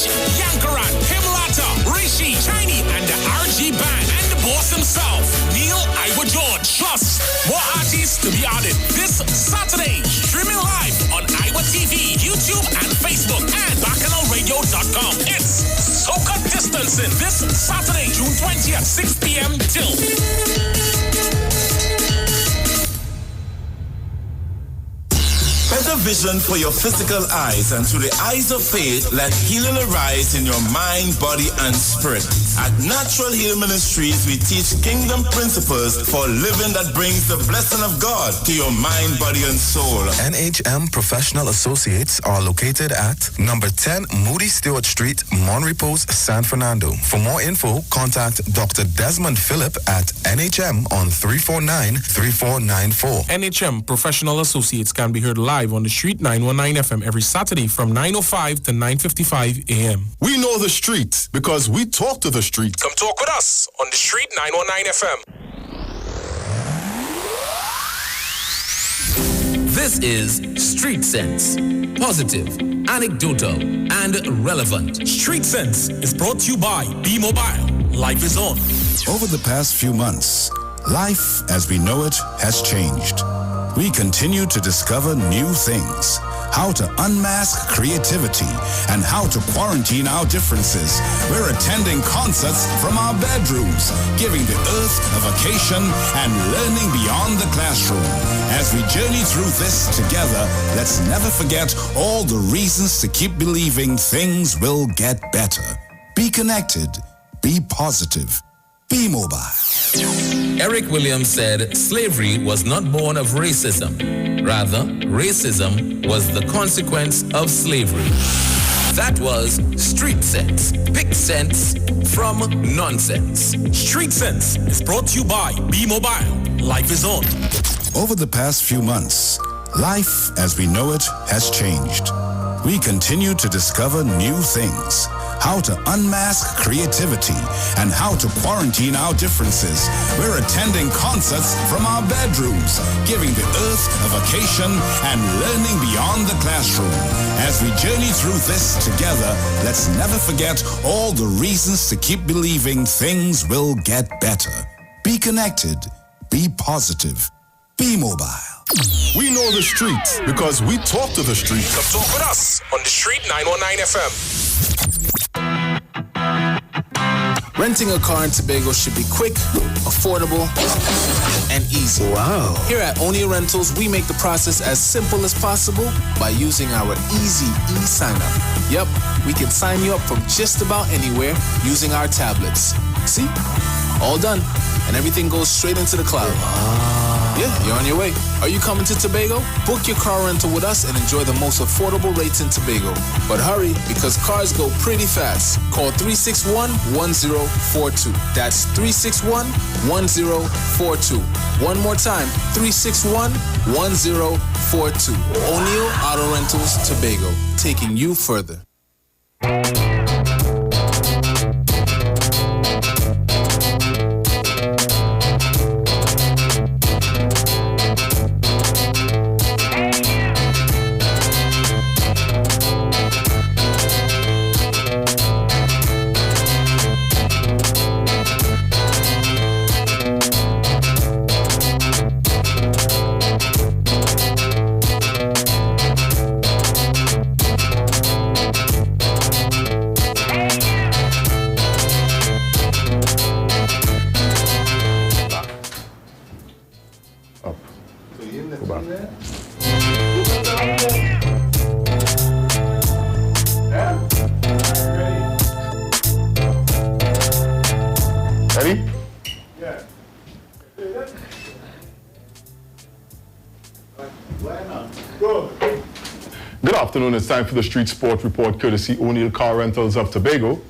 Rich, Yankaran, Himlata, Rishi, Chinese, and the RG Band, and the boss himself, Neil Iwer George. Plus, more artists to be added this Saturday. Streaming live on Iwer TV, YouTube, and Facebook, and BacchanalRadio.com. It's Soca Distancing this Saturday, June 20th, 6 p.m. till. Better vision for your physical eyes, and through the eyes of faith, let healing arise in your mind, body, and spirit. At Natural Heal Ministries, we teach kingdom principles for living that brings the blessing of God to your mind, body, and soul. NHM Professional Associates are located at number 10 Moody Stewart Street, Monrepos, San Fernando. For more info, contact Dr. Desmond Phillip at NHM on 349-3494. NHM Professional Associates can be heard live on the street 919 FM every Saturday from 9:05 to 9:55 a.m. We know the street because we talk to the street. Come talk with us on the street 919 FM. This is Street Sense. Positive, anecdotal, and relevant. Street Sense is brought to you by B-Mobile. Life is on. Over the past few months, life as we know it has changed. We continue to discover new things, how to unmask creativity, and how to quarantine our differences. We're attending concerts from our bedrooms, giving the earth a vacation and learning beyond the classroom. As we journey through this together, let's never forget all the reasons to keep believing things will get better. Be connected, be positive, be mobile. Eric Williams said slavery was not born of racism. Rather, racism was the consequence of slavery. That was Street Sense. Pick sense from nonsense. Street Sense is brought to you by B-Mobile. Life is on. Over the past few months, life as we know it has changed. We continue to discover new things, how to unmask creativity, and how to quarantine our differences. We're attending concerts from our bedrooms, giving the earth a vacation and learning beyond the classroom. As we journey through this together, let's never forget all the reasons to keep believing things will get better. Be connected, be positive, be mobile. We know the street because we talk to the street. Come talk with us on the street 919 FM. Renting a car in Tobago should be quick, affordable, and easy. Wow. Here at Onia Rentals, we make the process as simple as possible by using our easy e-sign-up. Yep, we can sign you up from just about anywhere using our tablets. See? All done. And everything goes straight into the cloud. Yeah, you're on your way. Are you coming to Tobago? Book your car rental with us and enjoy the most affordable rates in Tobago. But hurry, because cars go pretty fast. Call 361-1042. That's 361-1042. One more time, 361-1042. O'Neill Auto Rentals, Tobago, taking you further. Ready? Yeah. Good afternoon. It's time for the Street Sport Report, courtesy O'Neill Car Rentals of Tobago.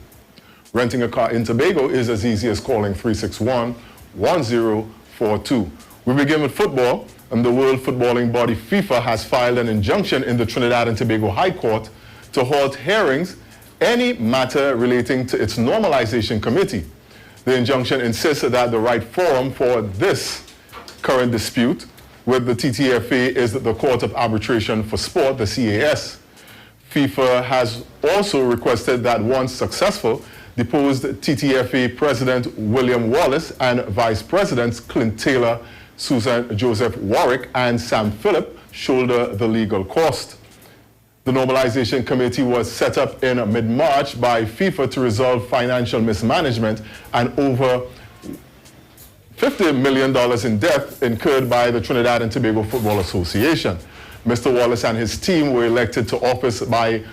Renting a car in Tobago is as easy as calling 361-1042. We begin with football, and the World Footballing Body FIFA has filed an injunction in the Trinidad and Tobago High Court to halt hearings any matter relating to its normalization committee. The injunction insists that the right forum for this current dispute with the TTFA is the Court of Arbitration for Sport, the CAS. FIFA has also requested that once successful, deposed TTFA President William Wallace and Vice Presidents Clint Taylor, Susan Joseph Warwick, and Sam Phillip shoulder the legal cost. The Normalization Committee was set up in mid-March by FIFA to resolve financial mismanagement and over $50 million in debt incurred by the Trinidad and Tobago Football Association. Mr. Wallace and his team were elected to office by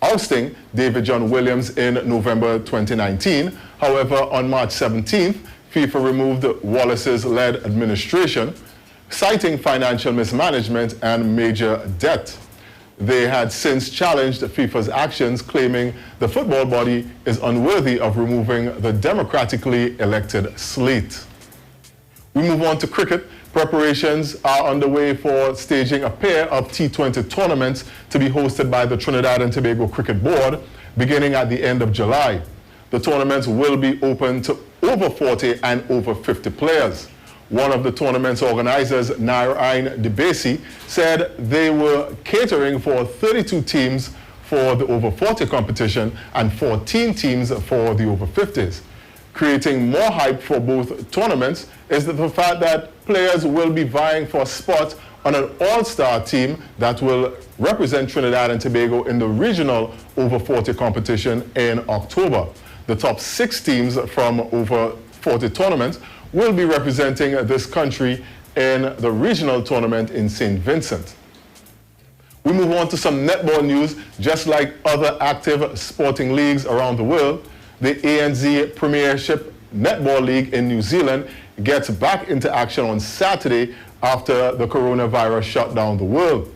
ousting David John Williams in November 2019. However, on March 17th, FIFA removed Wallace's led administration, citing financial mismanagement and major debt. They had since challenged FIFA's actions, claiming the football body is unworthy of removing the democratically elected slate. We move on to cricket. Preparations are underway for staging a pair of T20 tournaments to be hosted by the Trinidad and Tobago Cricket Board beginning at the end of July. The tournaments will be open to over 40 and over 50 players. One of the tournament's organizers, Narayan Debesi, said they were catering for 32 teams for the over 40 competition and 14 teams for the over 50s. Creating more hype for both tournaments is the fact that players will be vying for a spot on an all-star team that will represent Trinidad and Tobago in the regional over 40 competition in October. The top 6 teams from over 40 tournaments will be representing this country in the regional tournament in St. Vincent. We move on to some netball news. Just like other active sporting leagues around the world, the ANZ Premiership Netball League in New Zealand gets back into action on Saturday after the coronavirus shut down the world.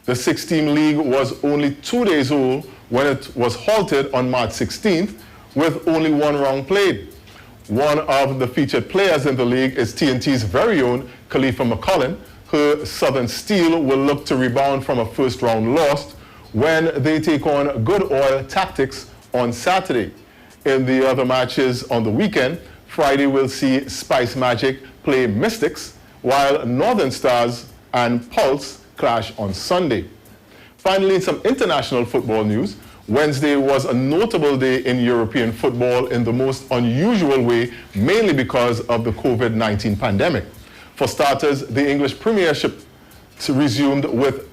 The 6-team league was only 2 days old when it was halted on March 16th with only one round played. One of the featured players in the league is TNT's very own Khalifa McCullin. Her Southern Steel will look to rebound from a first-round loss when they take on Good Oil Tactics on Saturday. In the other matches on the weekend, Friday will see Spice Magic play Mystics, while Northern Stars and Pulse clash on Sunday. Finally, in some international football news, Wednesday was a notable day in European football in the most unusual way, mainly because of the COVID-19 pandemic. For starters, the English Premiership resumed with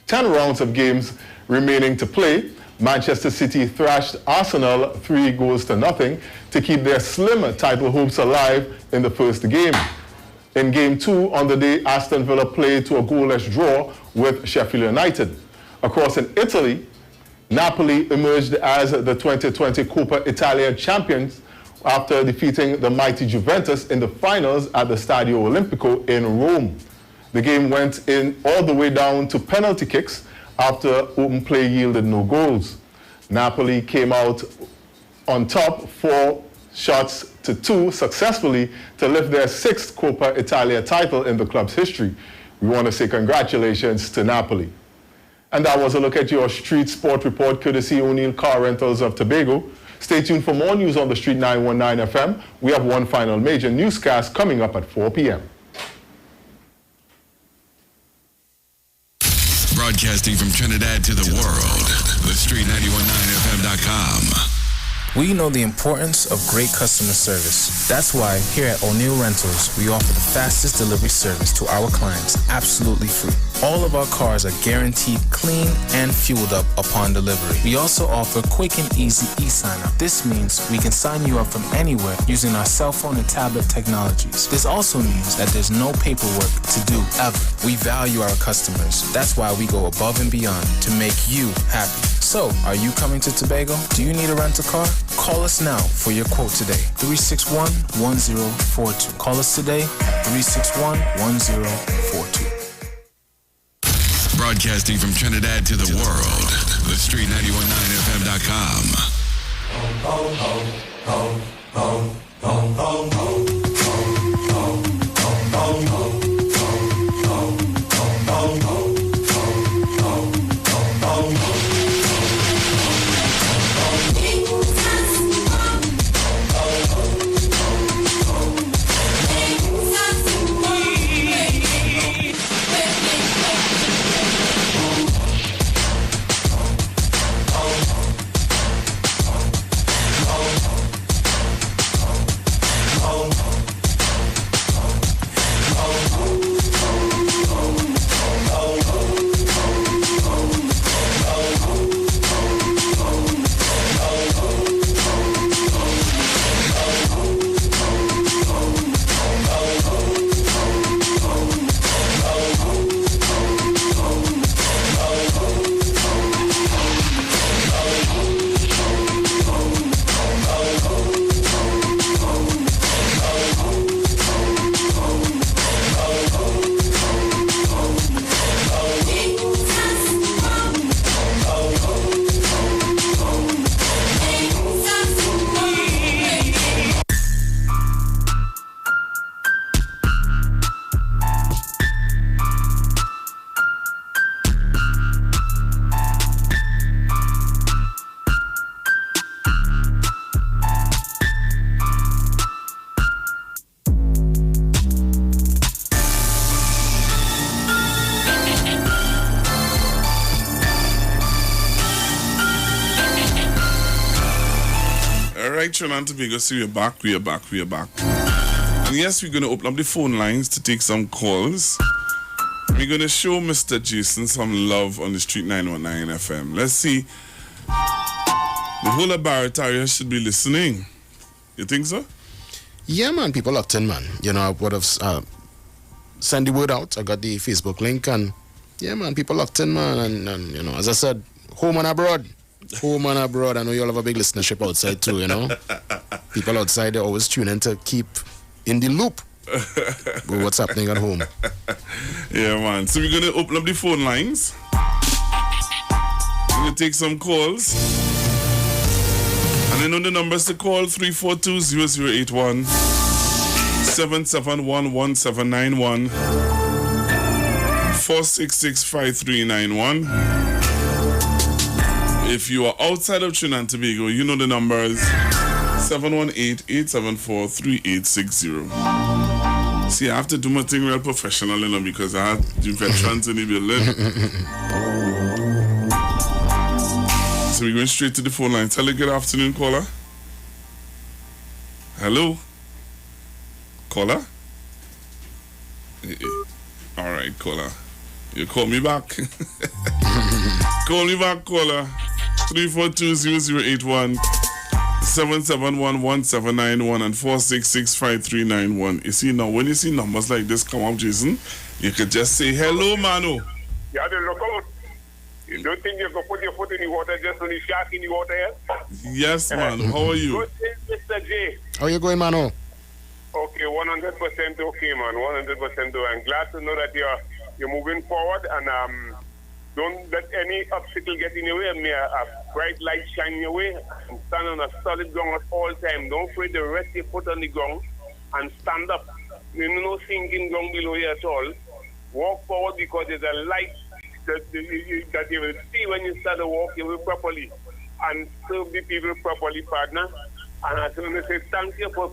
10 rounds of games remaining to play. Manchester City thrashed Arsenal 3-0 to keep their slim title hopes alive in the first game. In Game 2 on the day, Aston Villa played to a goalless draw with Sheffield United. Across in Italy, Napoli emerged as the 2020 Coppa Italia champions after defeating the mighty Juventus in the finals at the Stadio Olimpico in Rome. The game went in all the way down to penalty kicks after open play yielded no goals. Napoli came out on top 4-2 successfully to lift their 6th Coppa Italia title in the club's history. We want to say congratulations to Napoli. And that was a look at your Street Sport Report, courtesy O'Neill Car Rentals of Tobago. Stay tuned for more news on the Street 919 FM. We have one final major newscast coming up at 4 p.m. Broadcasting from Trinidad to the world, the Street919FM.com. We know the importance of great customer service. That's why here at O'Neill Rentals, we offer the fastest delivery service to our clients absolutely free. All of our cars are guaranteed clean and fueled up upon delivery. We also offer quick and easy e-sign-up. This means we can sign you up from anywhere using our cell phone and tablet technologies. This also means that there's no paperwork to do ever. We value our customers. That's why we go above and beyond to make you happy. So, are you coming to Tobago? Do you need a rental car? Call us now for your quote today. 361-1042. Call us today, 361-1042. Broadcasting from Trinidad to the world, the Street919FM.com. right, Trinidad and Tobago, so we're back. And yes, we're going to open up the phone lines to take some calls. We're going to show Mr. Jason some love on the Street 919 FM. Let's see. The whole of Barrett area should be listening. You think so? Yeah, man. People locked in, man. You know, I would have sent the word out. I got the Facebook link, and yeah, man. People locked in, man. And you know, as I said, home and abroad. Home and abroad. I know you all have a big listenership outside too, you know. People outside, they always tune in to keep in the loop with what's happening at home. Yeah, man. So we're going to open up the phone lines. We're going to take some calls. And then on the numbers to call, 342-0081, 771-1791, 466-5391. If you are outside of Trinidad and Tobago, you know the numbers, 718-874-3860. See, I have to do my thing real professional, you know, because I have the veterans in the building. So we're going straight to the phone line. Hello, good afternoon, caller. Hello? Caller? All right, caller. You call me back. Call me back, caller. 342-0081, 771-1791, and 466-5391. You see, now, when you see numbers like this come up, Jason, you could just say, hello, Mano. You have to look out. You don't think you can put your foot in the water just when the shark in the water here? Yes, man. How are you? Good day, Mr. J. How you going, Mano? Okay, 100% okay, man. 100% okay. I'm glad to know that you're moving forward, and don't let any obstacle get in your way. May a bright light shine your way, and stand on a solid ground at all time. Don't afraid to rest your foot on the ground and stand up. There's no sinking ground below you at all. Walk forward, because there's a light that you will see when you start to walk your way properly and serve the people properly, partner. And I just want to say thank you for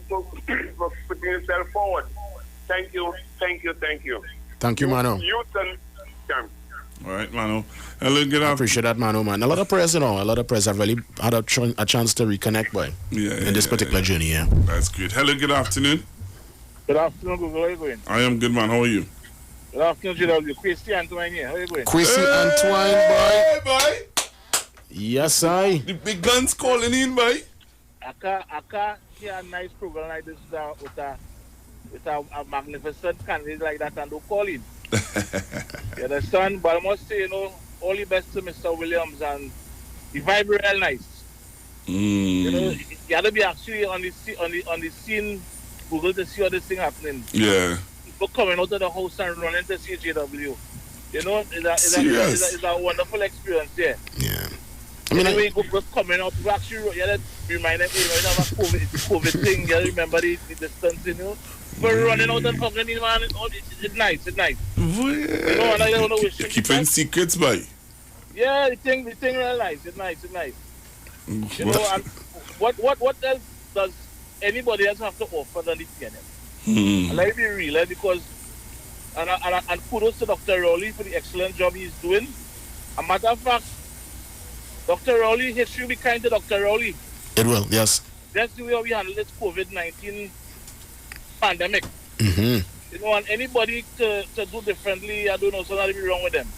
putting yourself forward. Thank you. Thank you, Mano. Youth and all right, Mano. Hello, good afternoon. I appreciate that, Mano, man. A lot of prayers, you know. A lot of prayers. I've really had a chance to reconnect, boy. In this particular journey, yeah. That's good. Hello, good afternoon. Good afternoon, Google. How are you going? I am good, man. How are you? Good afternoon, GW. Kwesi Antoine here. How are you going? Kwesi Antoine, boy. Hey, boy. Yes, I. The big guns calling in, boy. Aka, hear a nice program like this with a magnificent candidate like that, and don't call in. You understand? But I must say, you know, all the best to Mr. Williams, and the vibe real nice. You know, you have to be actually on the scene, Google, to see all this thing happening. Yeah. People coming out of the house and running to see JW. You know, it's a wonderful experience, yeah. Yeah. I mean, when you go coming up, you actually you have to remind them, you know, you have a COVID thing, you remember the distance, you know. But running out and fucking, man, it's nice. You know, and I don't know which. You're keeping secrets, boy. Yeah, the thing real nice. It's nice. You know, and what else does anybody else have to offer than the PNM? And let me be real, because and kudos to Dr. Rowley for the excellent job he's doing. A matter of fact, Dr. Rowley, history will be kind to Dr. Rowley. It will, yes. That's the way we handle this COVID-19 pandemic. Mm-hmm. You know, and anybody to do differently, I don't know, something be wrong with them.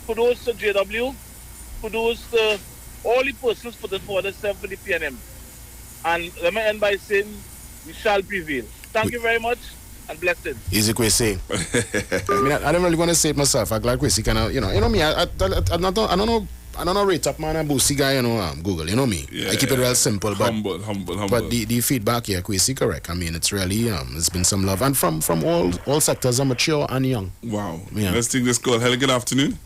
Kudos to JW, kudos to all the persons putting forward themselves for the PNM. And let me end by saying, we shall prevail. Thank you very much, and blessed. Easy Kwesi. I mean, I don't really want to say it myself. I'm glad Kwesi kind of, you know me. I don't know rate up man and boosty guy, you know, Google, you know me. Yeah, I keep it real simple, but humble. But the feedback here, Kwesi, correct. I mean, it's really there's been some love, and from all sectors, mature and young. Wow. Yeah. Let's take this call. Hello, good afternoon.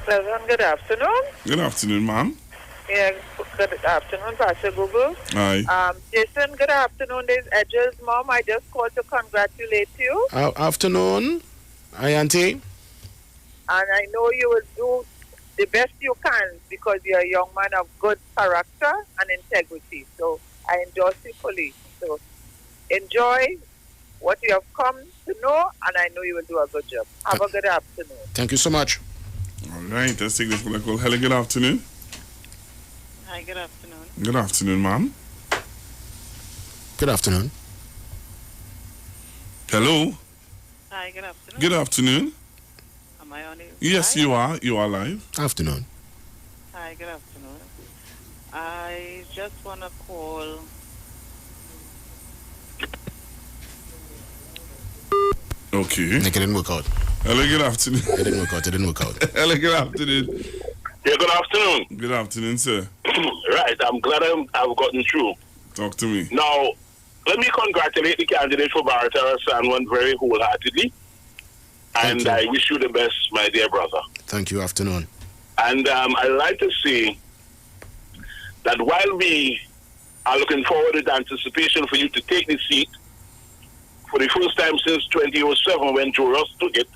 Pleasant good afternoon. Good afternoon, ma'am. Yeah, good afternoon, Pastor Google. Hi. Jason, good afternoon. There's Edge's mom. I just called to congratulate you. Afternoon. Hi, Auntie. And I know you will do the best you can, because you're a young man of good character and integrity. So I endorse you fully. So enjoy what you have come to know, and I know you will do a good job. Have a good afternoon. Thank you so much. All right, let's take this phone call. Hello, good afternoon. Hi, good afternoon. Good afternoon, ma'am. Good afternoon. Hello. Hi, good afternoon. Good afternoon. Am I on it? Yes, Hi. you are. You are live. Afternoon. Hi, good afternoon. I just want to call. Okay. It didn't work out. Hello, good afternoon. It didn't work out. It didn't work out. Hello, good afternoon. Yeah, good afternoon. Good afternoon, sir. Right, I'm glad I've gotten through. Talk to me. Now, let me congratulate the candidate for Barataria San Juan very wholeheartedly. And I wish you the best, my dear brother. Thank you. Afternoon. And I'd like to say that while we are looking forward with anticipation for you to take the seat, for the first time since 2007 when Joe Ross took it,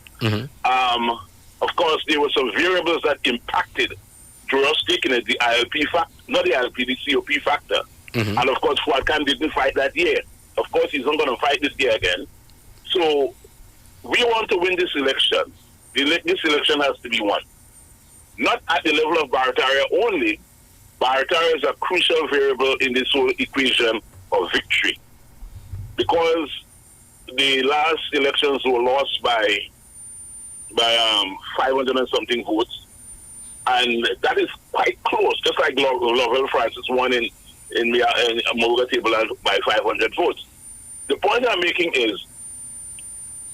of course, there were some variables that impacted Joe Ross taking it, the ILP factor, not the ILP, the COP factor. And of course, Fuad Khan didn't fight that year. Of course, he's not going to fight this year again. So, we want to win this election. This election has to be won. Not at the level of Barataria only. Barataria is a crucial variable in this whole equation of victory. Because the last elections were lost by 500 and something votes. And that is quite close, just like Lovell Francis won in Moga Table by 500 votes. The point I'm making is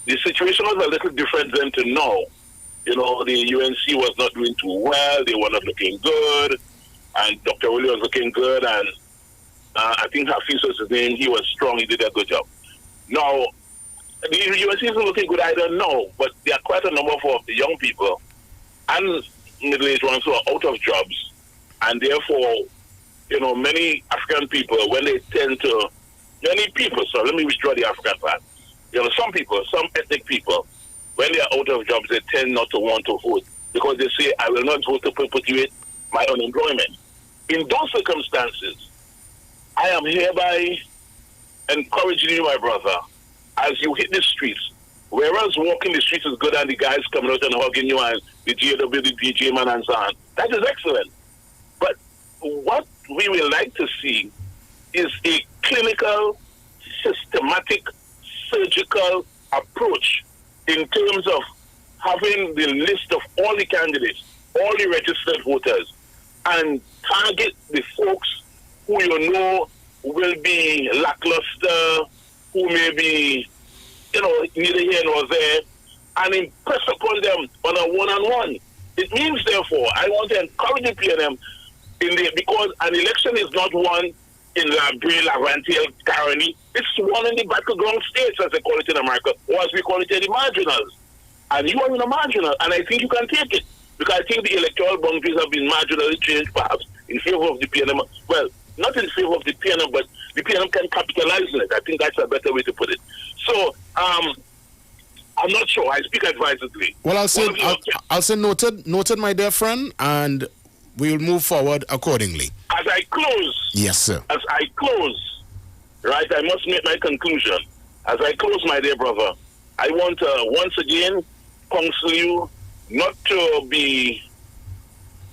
the situation was a little different then to now. You know, the UNC was not doing too well. They were not looking good. And Dr. Willie was looking good. And I think Hafiz was his name. He was strong. He did a good job. Now, the UNC isn't looking good either now. But there are quite a number of the young people and middle-aged ones who are out of jobs. And therefore, you know, many African people, when they tend to... Many people, so let me withdraw the African part. You know, some people, some ethnic people, when they are out of jobs, they tend not to want to vote because they say, I will not vote to perpetuate my unemployment. In those circumstances, I am hereby encouraging you, my brother, as you hit the streets, whereas walking the streets is good and the guys coming out and hugging you and the GW, the DJ man and so on, that is excellent. But what we would like to see is a clinical, systematic, surgical approach in terms of having the list of all the candidates, all the registered voters, and target the folks who you know will be lackluster, who may be, you know, neither here nor there, and impress upon them on a one-on-one. It means, therefore, I want to encourage the PNM because an election is not won in Labrie, Laventille, Caroni. It's won in the battleground states, as they call it in America, or as we call it in the marginals. And you are in a marginal, and I think you can take it. Because I think the electoral boundaries have been marginally changed, perhaps, in favor of the PNM. Well, not in favor of the PNM, but the PNM can capitalize on it. I think that's a better way to put it. So, I'm not sure. I speak advisedly. Well, I'll say noted, my dear friend, and we will move forward accordingly. As I close, yes, sir. As I close, right, I must make my conclusion. As I close, my dear brother, I want to once again counsel you not to be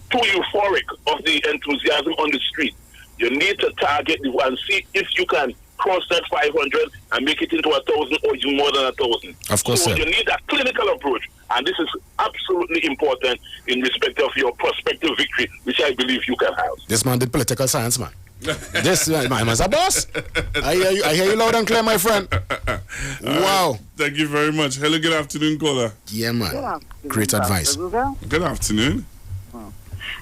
too euphoric of the enthusiasm on the street. You need to target and see if you can cross that 500 and make it into 1,000 or even more than 1,000. Of course, so sir. You need a clinical approach, and this is absolutely important in respect of your prospective victory, which I believe you can have. This man did political science, man. This man's a boss. I hear you loud and clear, my friend. Wow. Thank you very much. Hello, good afternoon, caller. Yeah, man. Great advice. Good afternoon.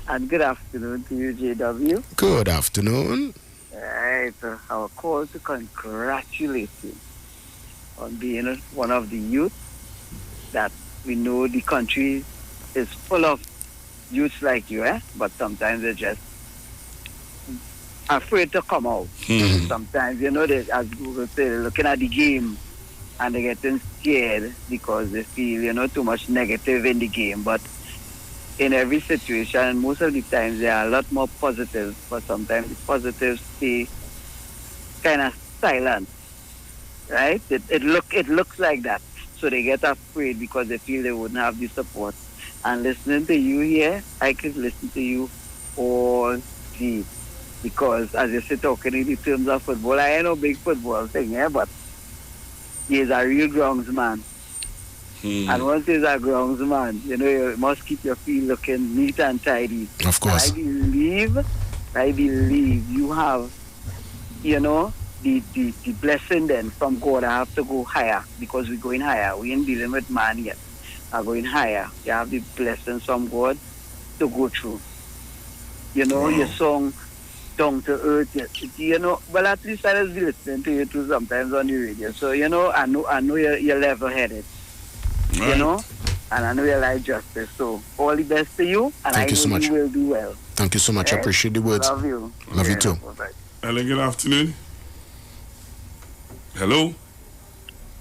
And good afternoon to you, JW. Good afternoon. Right, our call to congratulate you on being one of the youth that we know the country is full of youths like you, but sometimes they're just afraid to come out. Sometimes, you know, they, as Google said, they're looking at the game and they're getting scared because they feel, you know, too much negative in the game. But in every situation, most of the times there are a lot more positives, but sometimes the positives stay kind of silent, right? It looks like that. So they get afraid because they feel they wouldn't have the support. And listening to you here, I could listen to you all the Because as you say, talking in the terms of football, I ain't no big football thing, but he's a real groundsman. And once he's a groundsman, you must keep your feet looking neat and tidy. Of course. I believe you have, the blessing then from God. I have to go higher because we're going higher. We ain't dealing with man yet. I'm going higher. You have the blessings from God to go through. Your song, Down to Earth, well, at least I was listening to you too sometimes on the radio. So, I know you're level-headed, and I know you like justice. So, all the best to you, and Thank you so much. You will do well. Thank you so much. I appreciate the words. Love you. Love you too. Bye-bye. Hello, good afternoon. Hello?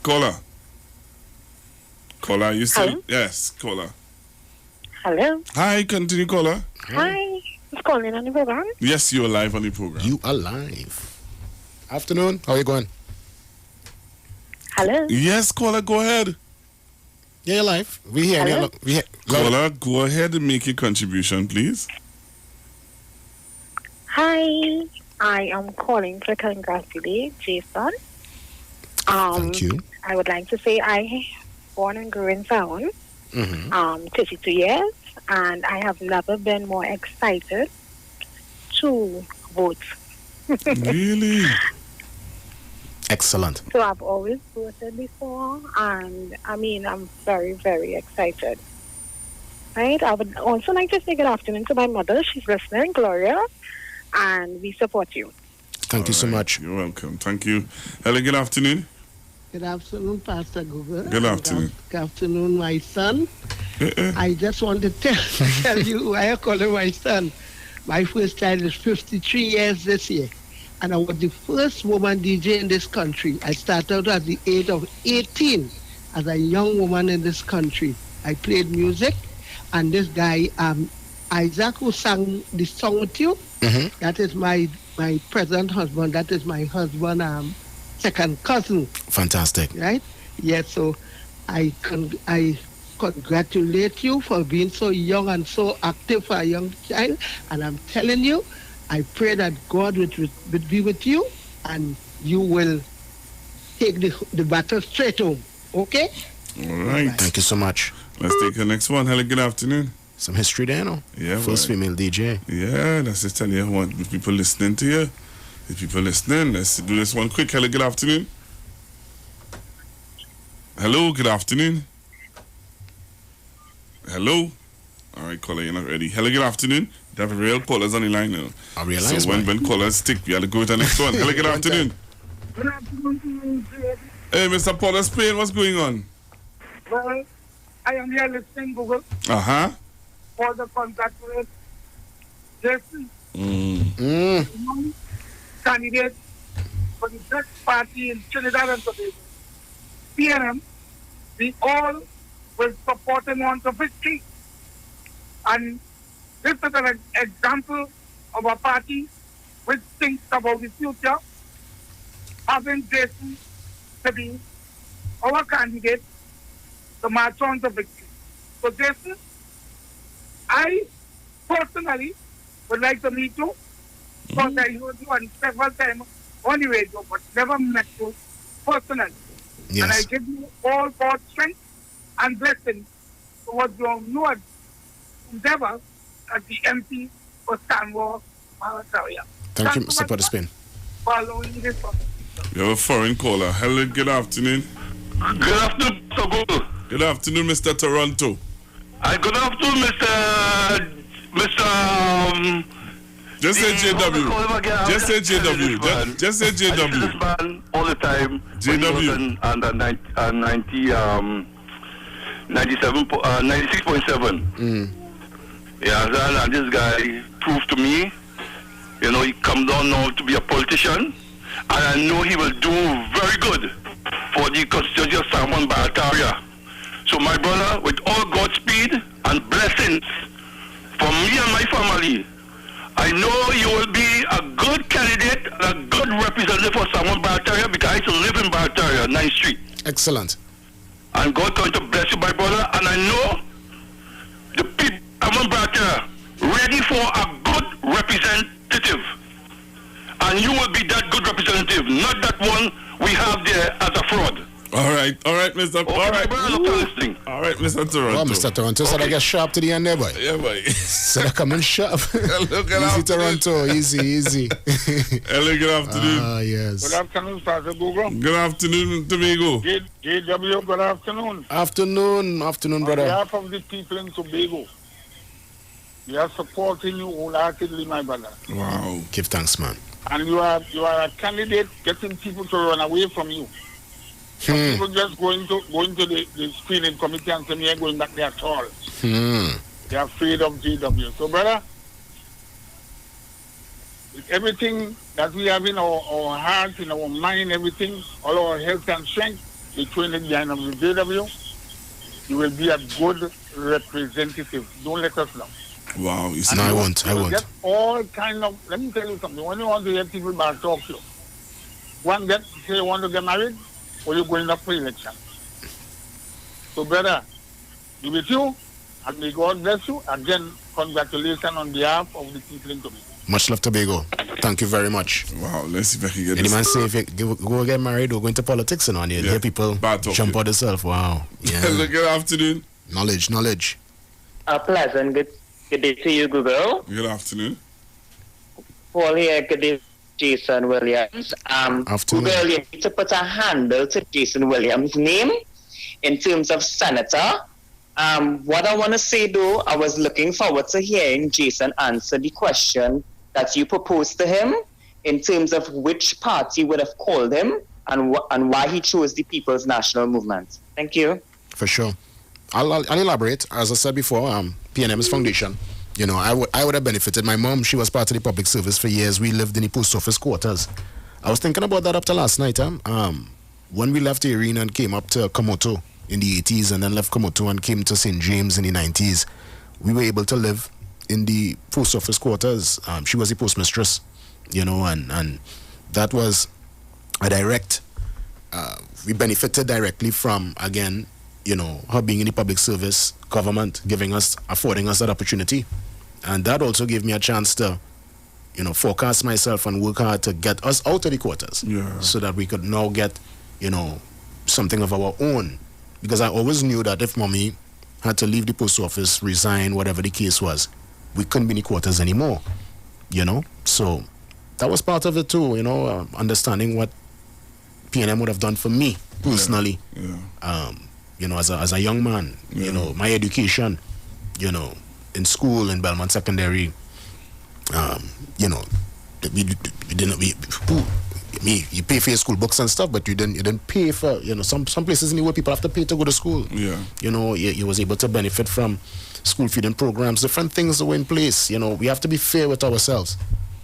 Caller, you said... Hello? Yes, caller. Hello. Hi, continue, caller. Hi. Who's calling on the program? Yes, you're live on the program. You are live. Afternoon. How are you going? Hello. Yes, caller, go ahead. Yeah, you're live. We hear Hello? you. Caller, go ahead and make your contribution, please. Hi. I am calling to congratulate Jason. Thank you. I would like to say I born and grew in town, 32 years, and I have never been more excited to vote. Really? Excellent. So I've always voted before, and I'm very, very excited. Right? I would also like to say good afternoon to my mother. She's listening, Gloria, and we support you. Thank you so much. You're welcome. Thank you. Hello, good afternoon. Good afternoon, Pastor Google. Good afternoon. Good afternoon, my son. I just want to tell you why I call him my son. My first child is 53 years this year, and I was the first woman DJ in this country. I started at the age of 18 as a young woman in this country. I played music, and this guy, Isaac, who sang the song with you, that is my present husband. That is my husband, second cousin. Fantastic. Right? Yes, so I congratulate you for being so young and so active for a young child. And I'm telling you, I pray that God will be with you and you will take the battle straight home. Okay? All right. Thank you so much. Let's take the next one. Hello, good afternoon. Some history there, no? Yeah. First female DJ. Yeah, that's just telling you. I want the people listening to you. The people listening, let's do this one quick. Hello, good afternoon. Hello, good afternoon. Hello. All right, caller, you're not ready. Hello, good afternoon. They have real callers on the line now. I realize. So when callers stick, we have to go to the next one. Hello, good afternoon. Good afternoon. Hey, Mr. Paul Spain, what's going on? Well, I am here listening, Google. For the congratulations. Jason. Candidate for the best party in Trinidad and Tobago. PNM, we all will support him on to victory. And this is an example of a party which thinks about the future, having Jason to be our candidate to march on to victory. So Jason, I personally would like to meet you because I heard you on several times on the radio, but never met you personally. Yes. And I give you all God's strength and blessings towards your new endeavor as the MP for Stanmore, Malataria. Thank you, Mr. Potterspin. Following this one. We have a foreign caller. Hello, good afternoon. Good afternoon, Mr. Google. Good afternoon, Mr. Toronto. Good afternoon, Mr. Just say JW. Just say JW. Just say JW. I see this man all the time. JW. Under 96.7. Yeah, and this guy proved to me, he come down now to be a politician, and I know he will do very good for the constituency of Salmon Barataria. So my brother, with all Godspeed and blessings from me and my family, I know you will be a good candidate, a good representative for Salmon Barataria, because I used to live in Barataria, 9th Street. Excellent. And God going to bless you, my brother, and I know the people of Barataria ready for a good representative. and you will be that good representative, not that one we have there as a fraud. All right, Mr. Okay, all right, listening. all right, Mr. Toronto. Oh, Mr. Toronto said I get sharp to the end there, boy. Yeah, boy. Said I come in sharp. Look at Easy, Toronto. Easy. Hello, good afternoon. Ah, yes. Good afternoon, Pastor Google. Good afternoon, Tobago. JW, good afternoon. Afternoon, brother. On behalf of the people in Tobago, we are supporting you wholeheartedly, my brother. Wow. Give thanks, man. And you are a candidate getting people to run away from you. People just going to the screening committee and saying, "Me ain't going back there at all." They're afraid of JW. So, brother, with everything that we have in our heart, in our mind, everything, all our health and strength, we train it behind of the JW. You will be a good representative. Don't let us down. Wow. You see, No, I won't. Get all kind of. Let me tell you something. When you want to hear people back talk to you, one say you want to get married, or you're going up for election. So, brother, be with you, and may God bless you. Again, congratulations on behalf of the people in Tobago. Much love, Tobago. Thank you very much. Wow, let's see if I can get Any this. man say if you go get married or go into politics and on you hear people jump out themselves. Wow. Yeah. Hello, good afternoon. Knowledge. A pleasant good day to you, Google. Good afternoon. Paul here, good day, Jason Williams. Afternoon. Google, you need to put a handle to Jason Williams' name in terms of senator. What I want to say, though, I was looking forward to hearing Jason answer the question that you proposed to him in terms of which party would have called him and why he chose the People's National Movement. Thank you. For sure. I'll elaborate. As I said before, PNM's foundation. You know, I would have benefited. My mom, she was part of the public service for years. We lived in the post office quarters. I was thinking about that up to last night. When we left the arena and came up to Komoto in the 80s and then left Komoto and came to St. James in the 90s, we were able to live in the post office quarters. She was the postmistress, you know, and that was a direct, we benefited directly from, again, you know, her being in the public service, government affording us that opportunity. And that also gave me a chance to, you know, forecast myself and work hard to get us out of the quarters. Yeah. So that we could now get, you know, something of our own. Because I always knew that if mommy had to leave the post office, resign, whatever the case was, we couldn't be in the quarters anymore, you know. So that was part of it too, you know, understanding what PNM would have done for me personally. Yeah. You know, as a young man, you know, my education, you know, in school, in Belmont Secondary, you know, you pay for your school books and stuff, but you didn't pay for, you know, some places in the world people have to pay to go to school. Yeah. You know, you was able to benefit from school feeding programs, different things that were in place. You know, we have to be fair with ourselves.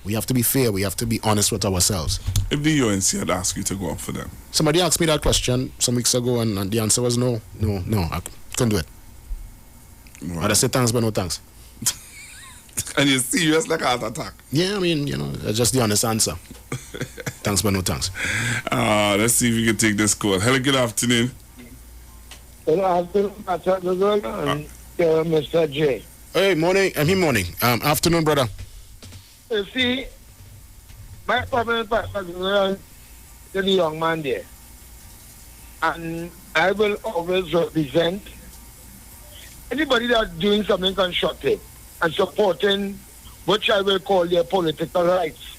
We have to be fair. We have to be honest with ourselves. If the UNC had asked you to go up for them? Somebody asked me that question some weeks ago, and the answer was no, I couldn't do it. Wow. But I said thanks, but no thanks. And you're serious like a heart attack? Yeah, I mean, you know, that's just the honest answer. Thanks, but no thanks. Let's see if we can take this call. Hello, good afternoon. Good afternoon, Mr. J. Hey, morning. Morning. Afternoon, brother. You see, my problem is the young man there. And I will always represent anybody that's doing something constructive and supporting which I will call their political rights.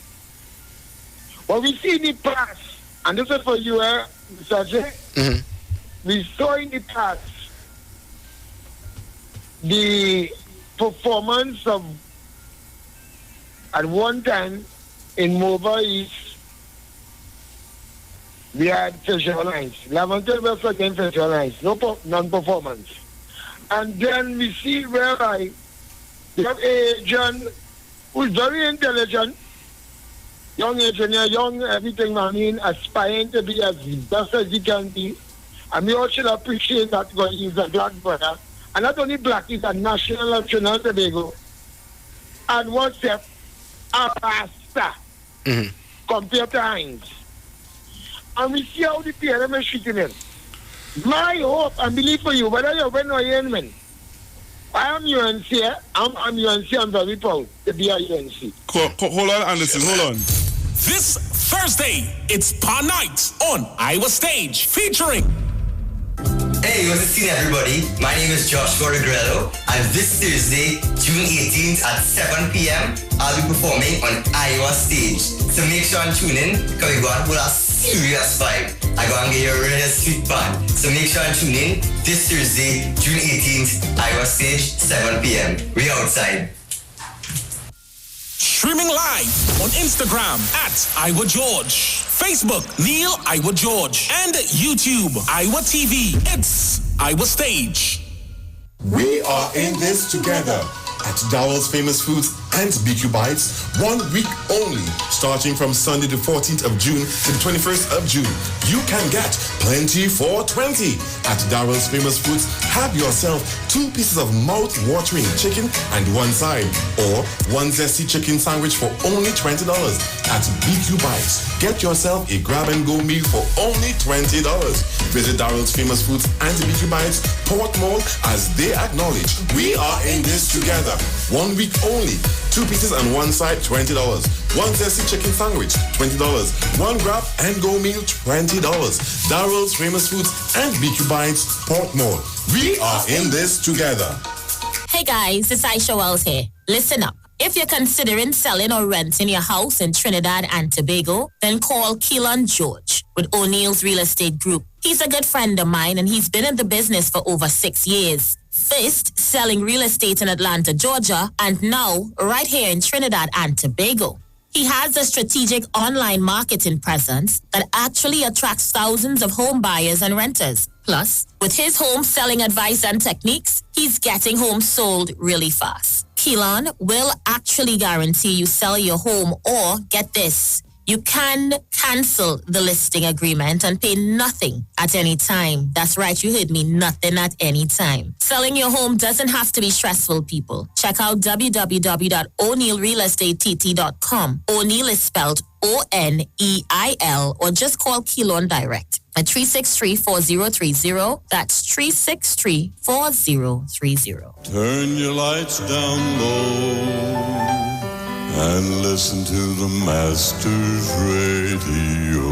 What we see in the past, and this is for you, Mr. J, we saw in the past the performance of, at one time, in Mova East, we had Fisher Lines. Lavender was against Fisher Lines, non-performance. And then we see where we have a John who's very intelligent, young engineer, young everything, I mean, aspiring to be as best as he can be. And we all should appreciate that because he's a black brother. And not only black, he's a national of Trinidad and Tobago. And what's a pastor compared to Hines. And we see how the PNM is treating him. My hope and belief for you, whether you're when or man, I am UNC, I'm UNC, I'm very proud to be a UNC. Hold on, Anderson, hold on. This Thursday, it's Bar Night on Iowa Stage, featuring... Hey, what's the scene, everybody? My name is Joshua Regrello, and this Thursday, June 18th at 7 p.m., I'll be performing on Iowa Stage. So make sure and tune in, because we're going to put a serious vibe. I'm going to get you a real sweet band. So make sure and tune in this Thursday, June 18th, Iowa Stage, 7 p.m. We outside. Streaming live on Instagram at Iowa George, Facebook Neil Iowa George, and YouTube Iowa TV. It's Iowa Stage. We are in this together at Darrell's Famous Foods and BQ Bites, 1 week only, starting from Sunday the 14th of June to the 21st of June. You can get plenty for 20 at Darrell's Famous Foods. Have yourself 2 pieces of mouth-watering chicken and 1 side, or 1 zesty chicken sandwich for only $20 at BQ Bites. Get yourself a grab-and-go meal for only $20. Visit Darrell's Famous Foods and BQ Bites, Port Mall, as they acknowledge we are in this together. 1 week only. 2 pieces and 1 side, $20. 1 zesty chicken sandwich, $20. 1 grab-and-go meal, $20. Darrell's Famous Foods and BQ Bites, Port Mall. We are in this together. Hey guys, it's Aisha Wells here. Listen up. If you're considering selling or renting your house in Trinidad and Tobago, then call Keelan George with O'Neill's Real Estate Group. He's a good friend of mine and he's been in the business for over 6 years. First, selling real estate in Atlanta, Georgia, and now right here in Trinidad and Tobago. He has a strategic online marketing presence that actually attracts thousands of home buyers and renters. Plus, with his home selling advice and techniques, he's getting homes sold really fast. Keelan will actually guarantee you sell your home, or get this, you can cancel the listing agreement and pay nothing at any time. That's right, you heard me, nothing at any time. Selling your home doesn't have to be stressful, people. Check out www.o'neillrealestateTT.com. O'Neill is spelled O-N-E-I-L, or just call Keelan direct at 363-4030. That's 363-4030. Turn your lights down low and listen to the Master's Radio.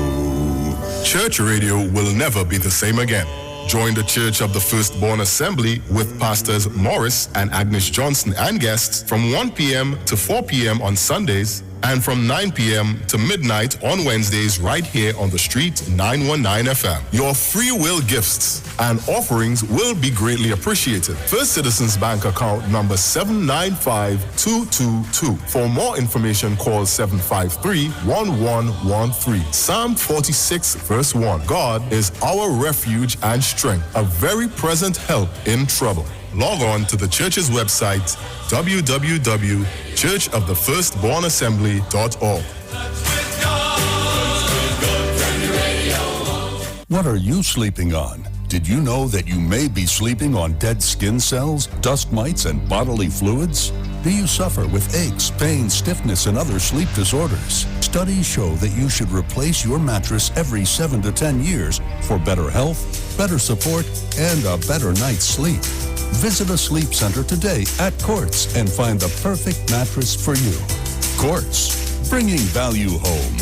Church radio will never be the same again. Join the Church of the Firstborn Assembly with Pastors Morris and Agnes Johnson and guests from 1 p.m. to 4 p.m. on Sundays, and from 9 p.m. to midnight on Wednesdays right here on the street 919 FM. Your free will gifts and offerings will be greatly appreciated. First Citizens Bank account number 795222. For more information, call 753-1113. Psalm 46 verse 1. God is our refuge and strength, a very present help in trouble. Log on to the church's website, www.churchofthefirstbornassembly.org. What are you sleeping on? Did you know that you may be sleeping on dead skin cells, dust mites, and bodily fluids? Do you suffer with aches, pain, stiffness, and other sleep disorders? Studies show that you should replace your mattress every 7 to 10 years for better health, better support, and a better night's sleep. Visit a sleep center today at Quartz and find the perfect mattress for you. Quartz, bringing value home.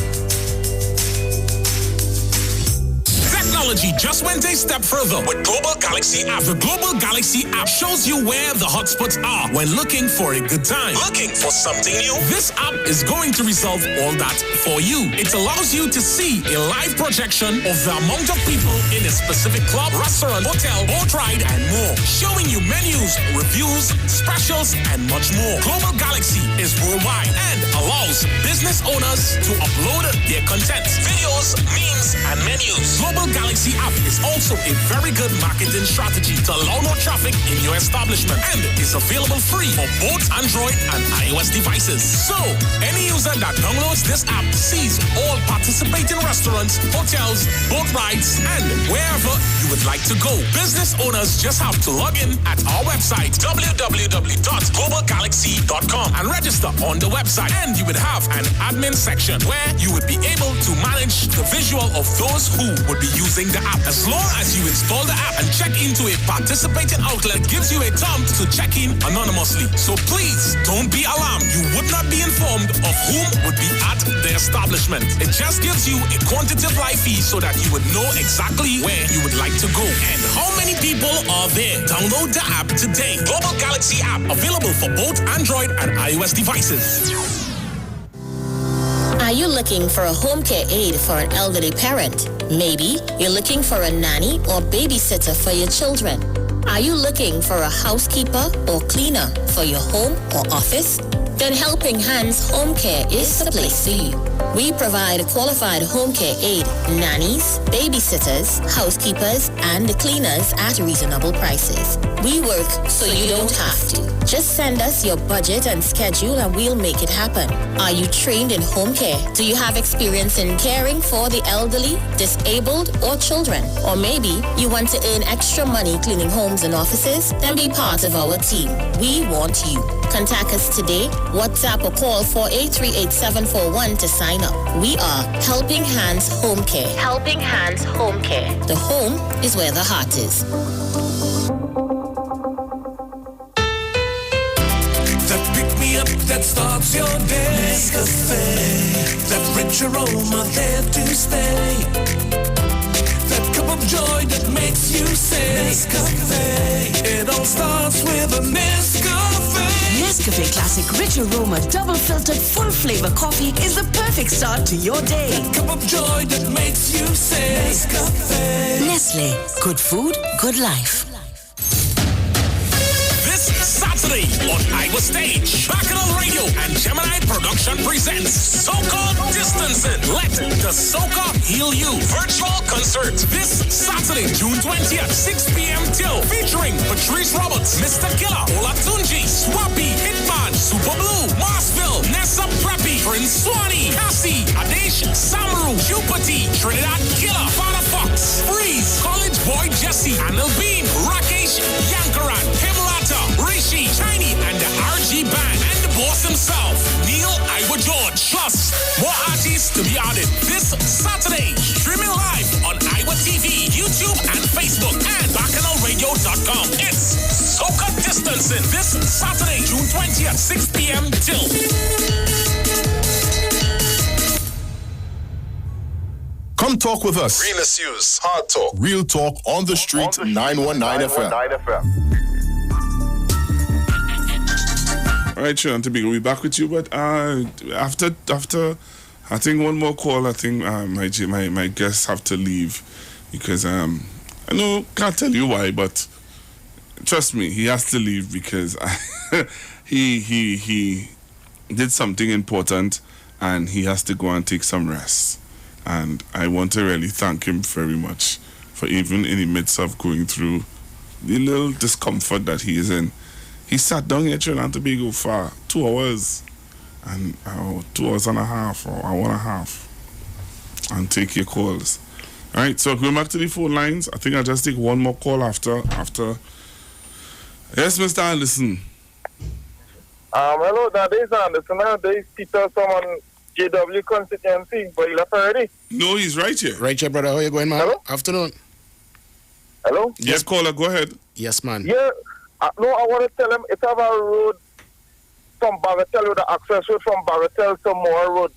Technology just went a step further with Global Galaxy app. The Global Galaxy app shows you where the hotspots are when looking for a good time. Looking for something new? This app is going to resolve all that for you. It allows you to see a live projection of the amount of people in a specific club, restaurant, hotel, boat ride, and more. Showing you menus, reviews, specials, and much more. Global Galaxy is worldwide and allows business owners to upload their content, videos, memes, and menus. Global Galaxy app is also a very good marketing strategy to allow more traffic in your establishment, and is available free for both Android and iOS devices. So, any user that downloads this app sees all participating restaurants, hotels, boat rides, and wherever you would like to go. Business owners just have to log in at our website, www.globalgalaxy.com, and register on the website. And you would have an admin section where you would be able to manage the visual visual of those who would be using the app. As long as you install the app and check into a participating outlet, it gives you a prompt to check in anonymously. So please, don't be alarmed. You would not be informed of whom would be at the establishment. It just gives you a quantitative live feed so that you would know exactly where you would like to go and how many people are there. Download the app today. Global Galaxy app, available for both Android and iOS devices. Are you looking for a home care aid for an elderly parent? Maybe you're looking for a nanny or babysitter for your children. Are you looking for a housekeeper or cleaner for your home or office? Then Helping Hands Home Care is the place for you. We provide qualified home care aid, nannies, babysitters, housekeepers, and cleaners at reasonable prices. We work so you don't have to. Just send us your budget and schedule and we'll make it happen. Are you trained in home care? Do you have experience in caring for the elderly, disabled, or children? Or maybe you want to earn extra money cleaning homes and offices? Then be part of our team. We want you. Contact us today, WhatsApp or call 4838741 to sign up. We are Helping Hands Home Care. Helping Hands Home Care. The home is where the heart is. That pick me up that starts your day. Nescafe. That rich aroma there to stay. That cup of joy that makes you say Nescafe. It all starts with a Nescafe. Nescafe Classic Rich Aroma Double Filtered Full Flavor Coffee is the perfect start to your day. That cup of joy that makes you say Nescafe. Nestle. Good food, good life. This Saturday on Iowa Stage, Bacchanal Radio and Gemini Production presents Soca Distancing. Let the Soca Heal You virtual concert this Saturday, June 20th, 6 p.m. till, featuring Patrice Roberts, Mr. Killer, Olatunji, Swappy, Hitman, Super Blue, Marsville, Nessa Preppy, Prince Swanee, Cassie, Adesh, Samaru, Jupiter, Trinidad Killer, Father Fox, Freeze, College Boy Jesse, Anil Bean, Rakesh, Yankaran, Himlata, Rishi, Tiny, and the RG Band, and the boss himself, Neil Iwa George. Plus, more artists to be added this Saturday. Streaming live on Iowa TV, YouTube, and Facebook, and BacchanalRadio.com. It's Soca Distancing this Saturday, June 20th, 6 p.m. till. Come talk with us. Realest News, Hard Talk, Real Talk on the Street, 919 FM. All right, Sean, we'll be back with you, but after I think one more call, I think my guests have to leave because I know, can't tell you why, but trust me, he has to leave because he did something important and he has to go and take some rest. And I want to really thank him very much for even in the midst of going through the little discomfort that he is in. He sat down here in Trinidad and Tobago for 2 hours and 2 hours and a half or hour and a half and take your calls. All right, so going back to the phone lines, I think I'll just take one more call after. Yes, Mr. Anderson. Hello, that is Anderson. There is Peter from JW constituency, but he left already. No, he's right here. Right here, brother. How you going, man? Hello? Afternoon. Hello? Yes, caller, go ahead. Yes, man. Yeah, no, I want to tell him it's have a road from Bagatelle, with the access road from Bagatelle to Moore Road.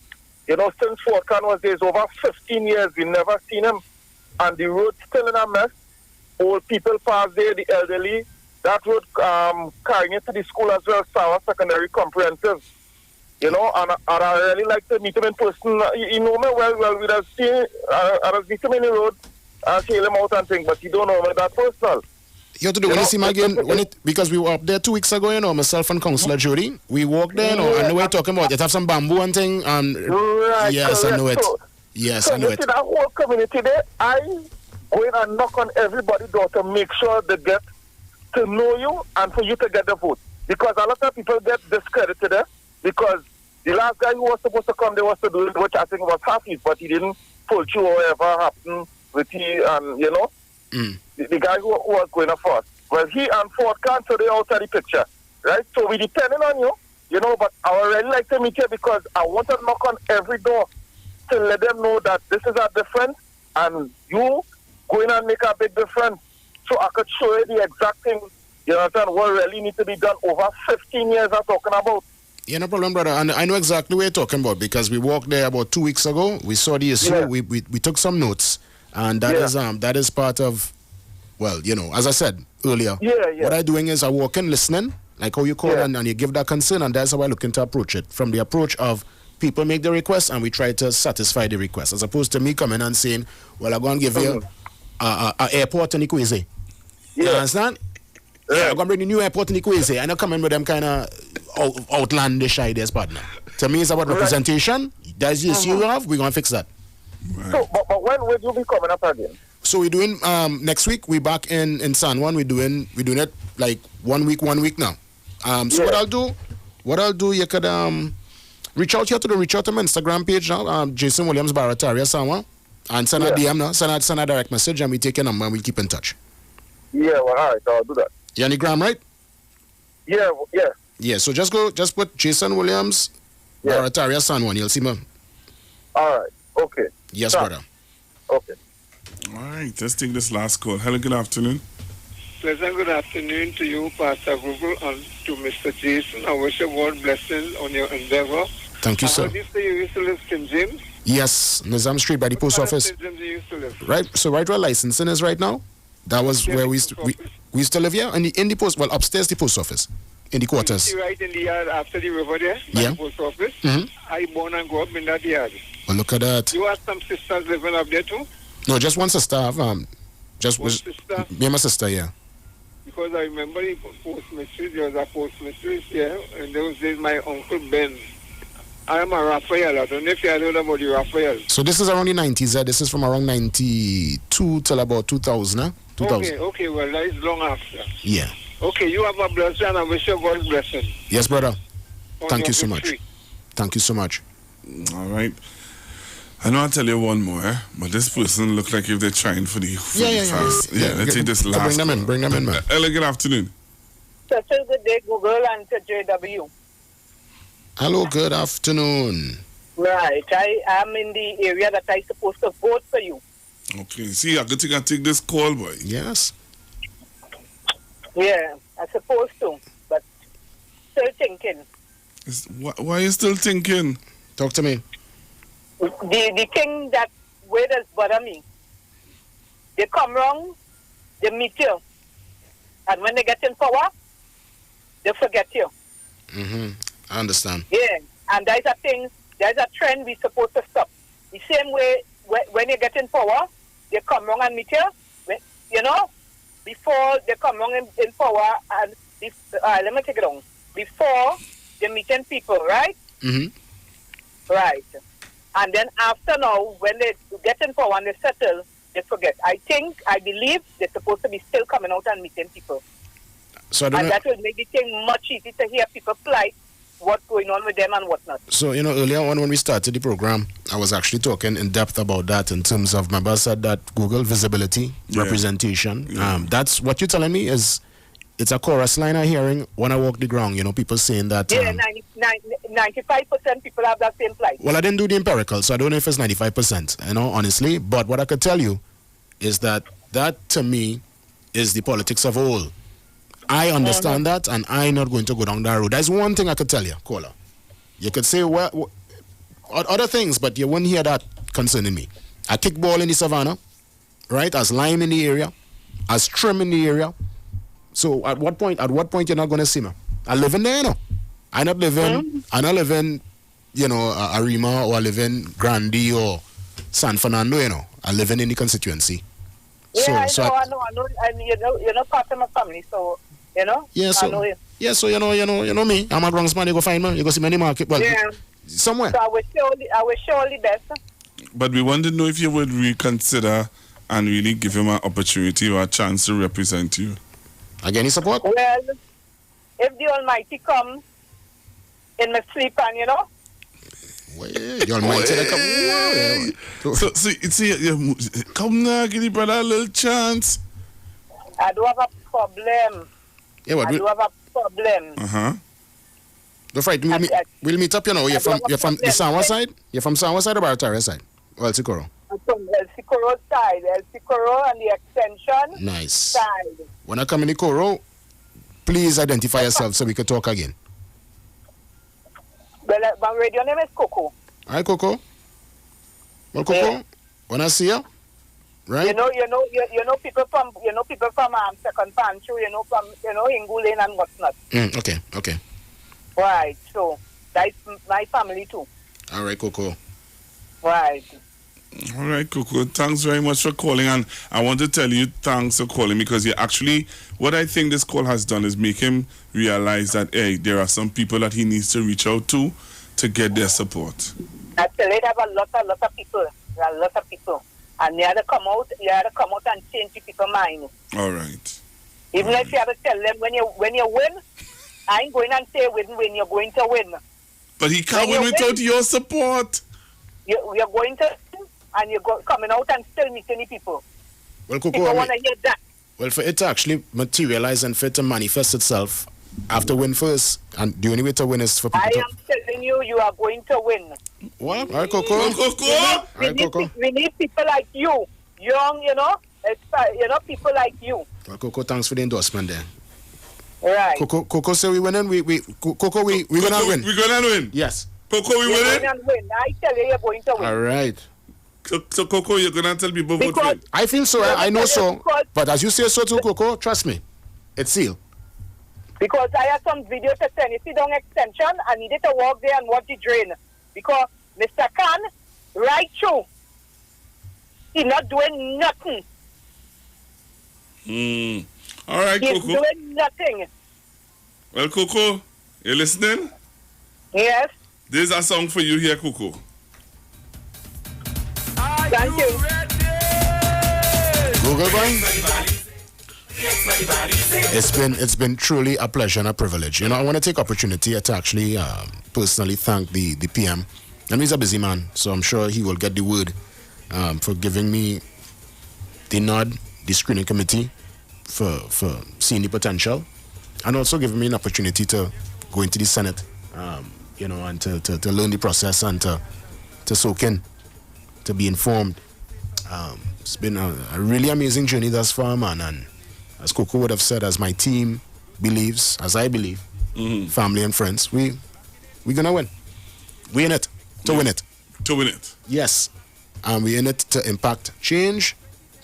You know, since Fort Can was there, over 15 years, we never seen him. And the road's still in a mess. Old people pass there, the elderly. That road carrying it to the school as well, Sawa Secondary Comprehensive. You know, and I really like to meet him in person. You know me well, we'd have seen, I'd meet him in the road, hail him out and things, but you don't know me that personal. You have to do when you see him again, because we were up there 2 weeks ago, you know, myself and Councillor Jody. We walked there, you know, I know what you're talking about. You have some bamboo and thing, and right, yes, correct. I know it. So, Yes, so I know you it. see that whole community there, I go in and knock on everybody's door to make sure they get to know you and for you to get the vote. Because a lot of people get discredited there because the last guy who was supposed to come there was to do it, which I think was Hafiz, but he didn't pull through or whatever happened with he and, you know, the guy who was going to first. Well, he and Fort Can, so they out of the picture, right? So we depending on you, you know, but I would really like to meet you because I want to knock on every door to let them know that this is a difference and you going and make a big difference. So I could show you the exact thing, you understand, what really needs to be done over 15 years I'm talking about. Yeah, no problem, brother. And I know exactly what you're talking about because we walked there about 2 weeks ago. We saw the issue. Yeah. We took some notes. And that is part of, well, you know, as I said earlier, what I'm doing is I walk in listening, like how you call and you give that concern, and that's how I looking to approach it. From the approach of people make the request and we try to satisfy the request, as opposed to me coming and saying, well, I'm going to give you an airport in Ikwese. You understand? Yeah, I'm going to bring the new airport in Ikwese. And I come in with them kind of outlandish ideas, partner. To me, it's about representation. That's the issue you have. We're going to fix that. Right. So, but when will you be coming up again? So we're doing next week. We're back in San Juan. We're doing it like 1 week now. So what I'll do, you could reach out to my Instagram page now, Jason Williams Barataria San Juan, and send a DM now, send a direct message, and we take your number and we keep in touch. Yeah, well, all right, I'll do that. You on the gram, right? Yeah. Yeah. So just put Jason Williams Barataria San Juan. You'll see me. All right. Okay. Yes, brother. Okay. All right, let's take this last call. Hello, good afternoon. Pleasant good afternoon to you, Pastor Google, and to Mr. Jason. I wish you God blessing on your endeavor. Thank you, sir. You say you used to live in James? Yes, Nizam Street by the post office. St. James you used to live? Right. So right where licensing is right now, that was where we used to live here in the post. Well, upstairs the post office, in the quarters. You right in the yard after the river there, by the post office. I born and grew up in that yard. Well, look at that. You have some sisters living up there too? No, just one sister. Just one sister? Me and my sister, yeah. Because I remember the postmistress, there was a postmistress here, and those days my uncle Ben. I am a Raphael. I don't know if you heard about the Raphael. So this is around the 90s. This is from around 92 till about 2000, huh? 2000. Okay, well, that is long after. Yeah. Okay, you have a blessing, and I wish you God's blessing. Yes, brother. On Thank your you so much. victory. Thank you so much. All right. I know I'll tell you one more, but this person look like if they're trying for the fast. Yeah, let's take this last. Bring them in, man. Hello, good afternoon. Such a good day, Google, and to JW. Hello, good afternoon. Right, I am in the area that I supposed to vote for you. Okay, see, I can take this call, boy. Yes. Yeah, I'm supposed to, but still thinking. Why are you still thinking? Talk to me. The thing that way does bother me, they come wrong, they meet you, and when they get in power, they forget you. I understand. Yeah, and there's a thing, there's a trend we're supposed to stop. The same way when you get in power, they come wrong and meet you, you know, before they come wrong in power, and let me take it on. Before they meeting people, right? Right. And then after now, when they get in power and they settle, they forget. I believe they're supposed to be still coming out and meeting people. So I don't and know. that will make the thing much easier to hear people plight, what's going on with them and whatnot. So, earlier on when we started the program, I was actually talking in depth about that in terms of, remember I said that Google visibility, representation. That's what you're telling me is, it's a chorus line I'm hearing when I walk the ground, people saying that... 95% people have that same plight. Well, I didn't do the empirical, so I don't know if it's 95%, honestly. But what I could tell you is that to me is the politics of all. I understand that, and I'm not going to go down that road. That's one thing I could tell you, caller. You could say other things, but you wouldn't hear that concerning me. I kick ball in the savannah, right? As lime in the area, as trim in the area. So at what point you're not going to see me? I live in there, I not live in, Arima, or I live in Grandi or San Fernando, I live in the constituency. Yeah, I know, and you're not part of my family, so, Yeah, so, I know him. Yeah, so you know me. I'm a Bronx man, you go find me, you go see me in the market, well, somewhere. So I wish you all the best. But we want to know if you would reconsider and really give him an opportunity or a chance to represent you. Again, his support? Well, if the Almighty comes in my sleep and, the Almighty come. So, come now, give the brother a little chance. I do have a problem. Yeah, I do have a problem. Don't frighten me. We'll meet up, you know. You're from the Sawa side? You're from Sawa side or Barataria side? Well, Sikoro. I'm from El Sikoro side. El Sikoro and the extension Nice. side. When I come in the Koro, please identify yourself so we can talk again. Well, my radio name is Coco. Hi, Coco. Well, Coco, when I see you, right? You know people from Second Pantry, from Hingu Lane and whatnot. Okay. Right, so that's my family too. All right, Coco. Right. All right, Coco. Thanks very much for calling, and I want to tell you thanks for calling because you actually, what I think this call has done is make him realize that there are some people that he needs to reach out to get their support. Actually, there are a lot of people. There are a lot of people, and you have to come out and change the people's mind. All right. Even if you have to tell them when you win, I ain't going and say when you're going to win. But he can't win without your support. You're going to win, and you're coming out and still meeting the people. Well, Coco, people want to hear that. Well, for it to actually materialize and for it to manifest itself, after win first, and the only way to win is for people I am telling you, you are going to win. What? All right, Coco. We need people like you, young, people like you. Well, Coco, thanks for the endorsement there. Right. Coco say we winning. Coco, we gonna win. We gonna win. Yes. Coco, we You're winning. going to win. I tell you, you're going to win. All right. So Coco, you're gonna tell people vote for it. I feel so. I know so. But as you say so too, Coco, trust me, it's sealed. Because I have some video to send. You see down extension, I needed to walk there and watch the drain. Because Mr. Khan, right through, he's not doing nothing. All right, He's Coco. doing nothing. Well, Coco, you listening? Yes. There's a song for you here, Coco. Thank you. Google boy. It's been truly a pleasure and a privilege. I want to take opportunity to actually personally thank the PM. And he's a busy man, so I'm sure he will get the word for giving me the nod, the screening committee for seeing the potential, and also giving me an opportunity to go into the Senate, and to learn the process and to soak in, to be informed. It's been a really amazing journey thus far, man, and as Coco would have said, as my team believes, as I believe, family and friends, we're gonna win. We're in it to win it. To win it. Yes. And we're in it to impact change,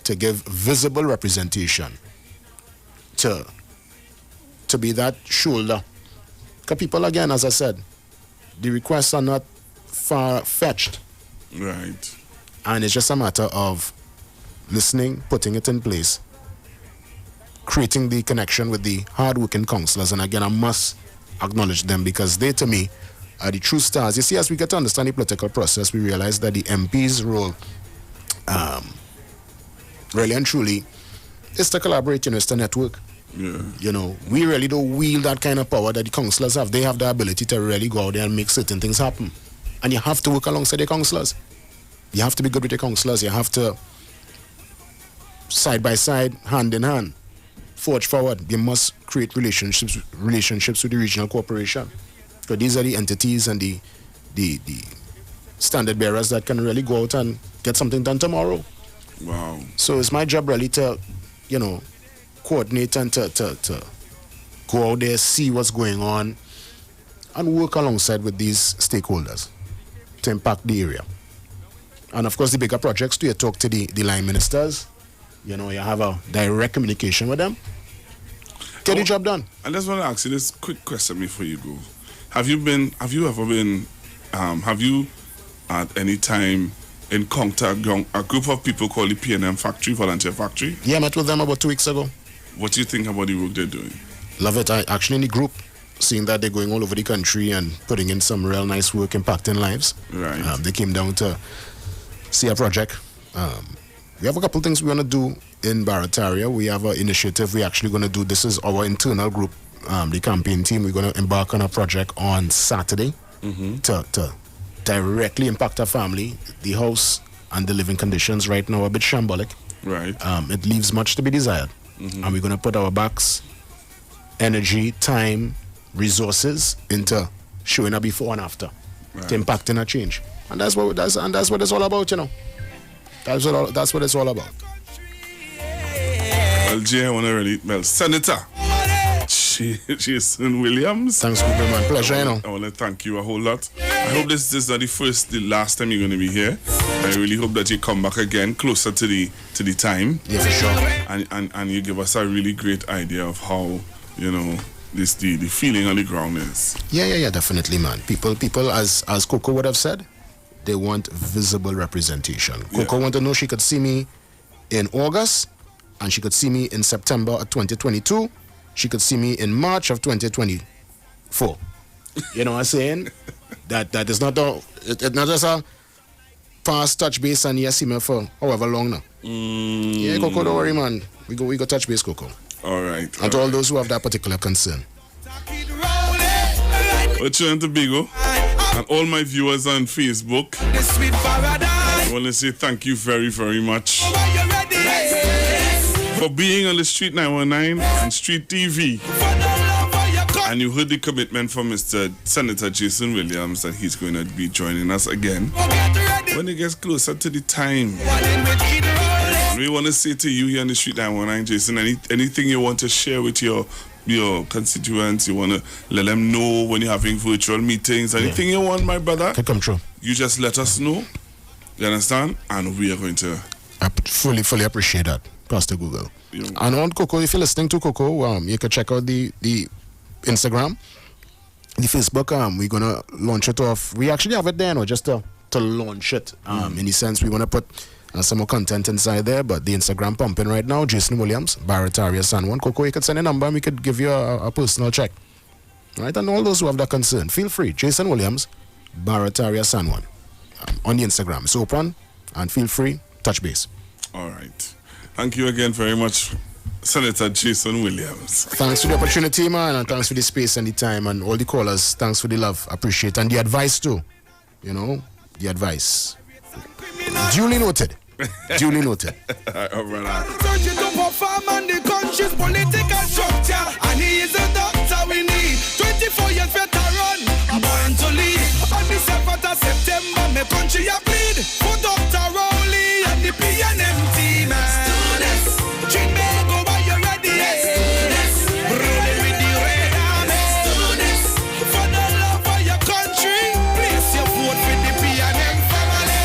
to give visible representation, to be that shoulder. Because people, again, as I said, the requests are not far-fetched. Right. And it's just a matter of listening, putting it in place, creating the connection with the hard-working councillors. And again, I must acknowledge them because they, to me, are the true stars. You see, as we get to understand the political process, we realize that the MP's role, really and truly, is to collaborate, it's to network. Yeah. We really don't wield that kind of power that the councillors have. They have the ability to really go out there and make certain things happen. And you have to work alongside the councillors. You have to be good with the councillors. You have to, side by side, hand in hand, forge forward. You must create relationships with the regional corporation. Because these are the entities and the standard bearers that can really go out and get something done tomorrow. Wow. So it's my job really to, coordinate and to go out there, see what's going on, and work alongside with these stakeholders to impact the area. And of course, the bigger projects, you talk to the line ministers, you have a direct communication with them. Get the job done. I just want to ask you this quick question before you go. Have you at any time encountered a group of people called the PNM Factory, Volunteer Factory? Yeah, I met with them about 2 weeks ago. What do you think about the work they're doing? Love it. I actually in the group, seeing that they're going all over the country and putting in some real nice work, impacting lives. Right. They came down to see a project. We have a couple things we want to do in Barataria. We have an initiative we're actually going to do. This is our internal group, the campaign team. We're going to embark on a project on Saturday to directly impact our family. The house and the living conditions right now are a bit shambolic. Right. It leaves much to be desired. And we're going to put our backs, energy, time, resources into showing a before and after, to impacting a change. And that's what it's all about, you know. That's what it's all about. Well, Jay, I want to really, Senator Jason Williams. Thanks, Cooper, man. Pleasure, you know. I want to thank you a whole lot. I hope this is not the last time you're going to be here. I really hope that you come back again closer to the time. Yeah, for sure. And you give us a really great idea of how, you know, the feeling on the ground is. Yeah, definitely, man. People, as Coco would have said, they want visible representation. Coco want to know she could see me in August, and she could see me in September of 2022. She could see me in March of 2024. You know what I'm saying? that is not it's not just a past touch base and you see me for however long now. Yeah, Coco, don't worry, man. We go touch base, Coco. All right. And to all those who have that particular concern. Trinidad and Tobago and all my viewers on Facebook, I want to say thank you very, very much for being on the Street 919 and Street TV. And you heard the commitment from Mr. Senator Jason Williams that he's going to be joining us again when it gets closer to the time. And we want to say to you here on the Street 919, Jason, anything you want to share with your constituents, you want to let them know when you're having virtual meetings, anything you want, my brother, to come true. You just let us know. You understand? And we are going to... I fully appreciate that, Pastor Google. And on Coco, if you're listening to Coco, you can check out the Instagram, the Facebook. We're going to launch it off. We actually have it there now, just to launch it. In the sense, we want to put some more content inside there, but the Instagram pumping right now, Jason Williams, Barataria San Juan. Coco, you could send a number and we could give you a personal check. Right? And all those who have that concern, feel free. Jason Williams, Barataria San Juan. On the Instagram. It's open and feel free, touch base. All right. Thank you again very much, Senator Jason Williams. Thanks for the opportunity, man, and thanks for the space and the time, and all the callers. Thanks for the love. Appreciate it. And the advice too. You know, the advice. Duly noted. Duly noted. All right. Searching to perform on the country's political structure, and he is a doctor we need. 24 years veteran, born to lead. On the 7th of September, my country a bleed. For Dr. Rowley and the PNM team. Trinbago, are you ready? Rolling with the red army. For the love of your country, place your vote for the PNM family.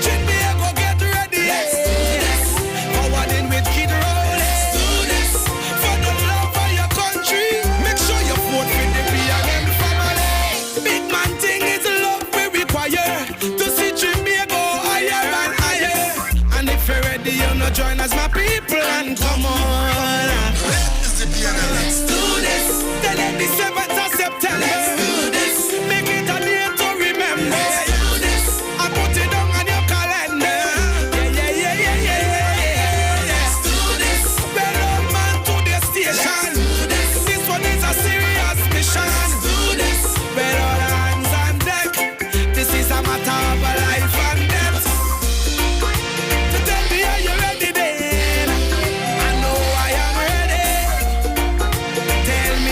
Trinbago, get ready. Forward in with Kid Rowley. For the love of your country, make sure you vote for the PNM family. Big man thing is love we require to see Trinbago higher and higher. And if you're ready, you know join us, my people.